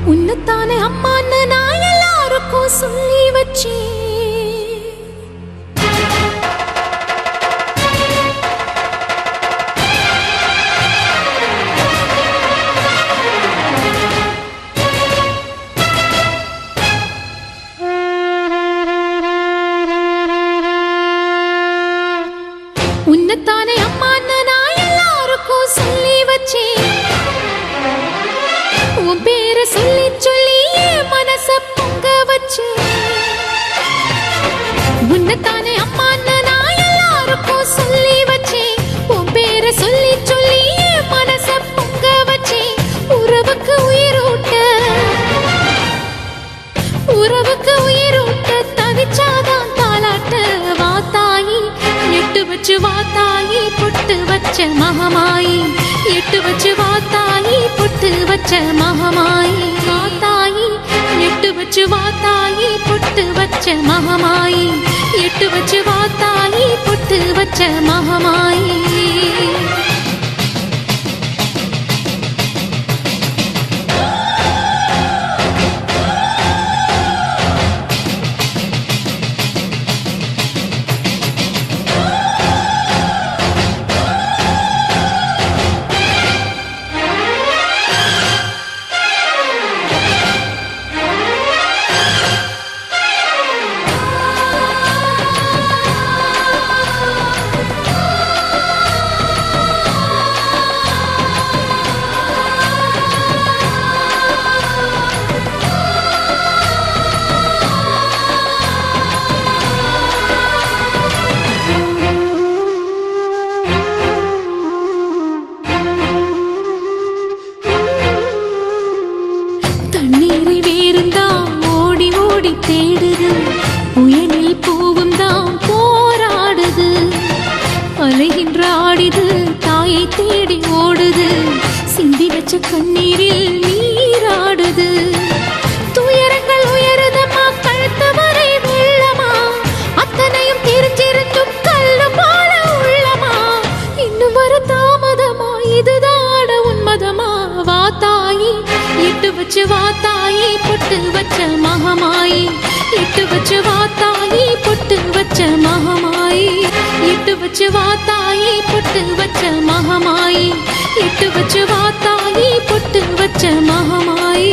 உன்னத்தானே அம்மான்னு நான் எல்லாருக்கும் சொல்லி வச்சேன். உன்னத்தானே அம்மான்னு நான் எல்லாருக்கும் சொல்லி வச்சேன். உன் பேரை சொல்லி சொல்லி மனச பொங்க வச்சேன். உன்னத்தானே அம்மான்னு நான் எல்லாருக்கும் சொல்லி வச்சேன். உன் பேரை சொல்லி சொல்லி மனச பொங்க வச்சேன். உறவுக்கு உயிரூட்ட தவிச்சாதான் தாலாட்ட. வாத்தாயி எட்டு வச்சு வாத்தாயி பொட்டு வச்ச மகமாயி. எட்டு வச்சு வாத்தாயி பொட்டு வச்ச மகமாயி. வாத்தாயி எட்டு வச்சு வாத்தாயி பொட்டு வச்ச மகமாயி. எட்டு வச்சு வாத்தாயி பொட்டு வச்ச மகமாயி. தண்ணீரை வேறுந்தான் ஓடி ஓடி தேடுது. புயலில் பூவும் தான் போராடுது. அலைகின்ற ஆடிது தாயை தேடி ஓடுது. சிந்தி வச்ச கண்ணீரில் நீராடுது. துயரங்கள் உயருதமா கழுத்து வரை வெள்ளமா. அத்தனையும் தெரிஞ்சிருந்தும் கல்லு போல உள்ளமா. இன்னும் வர தாமதமா இதுதான உன்மதமா. வாத்தாயி எட்டு வச்சு வாத்தாயி பொட்டு வச்ச மகமாயி. எட்டு வச்சு வாத்தாயி பொட்டு வச்ச மகமாயி. எட்டு வச்சு வாத்தாயி பொட்டு வச்ச மகமாயி. எட்டு வச்சு வாத்தாயி பொட்டு வச்ச மகமாயி.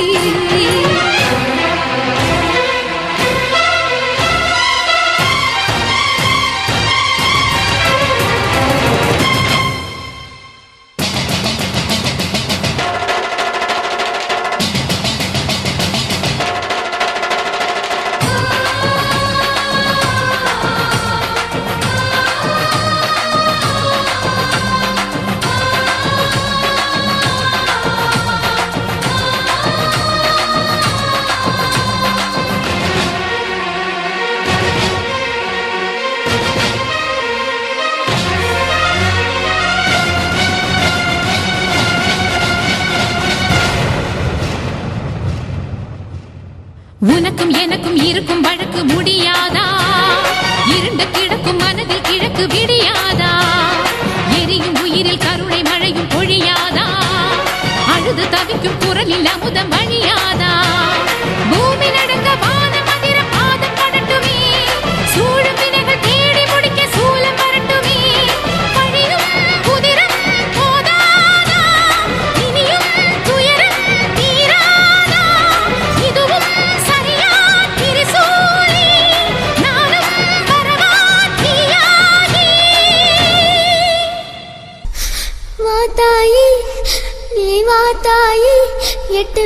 உனக்கும் எனக்கும் இருக்கும் வழக்கு முடியாதா? இருண்டு கிடக்கும் மனதில் கிழக்கு விடியாதா? எரியும் உயிரில் கருணை மழையும் பொழியாதா? அழுது தவிக்கும் குரலில் அமுதம் வழியாதா? பூமி நடுங்க வானம் அதிர பாதம் படட்டுமே. சூழும் வினைகள் தேடி முடிக்க சூலம் வரட்டுமே. பழியும் குதிரம் போதாதா? இனியும் துயரம் தீராதா? இதுவும் வாத்தாயி நீ வாத்தாயி எட்டு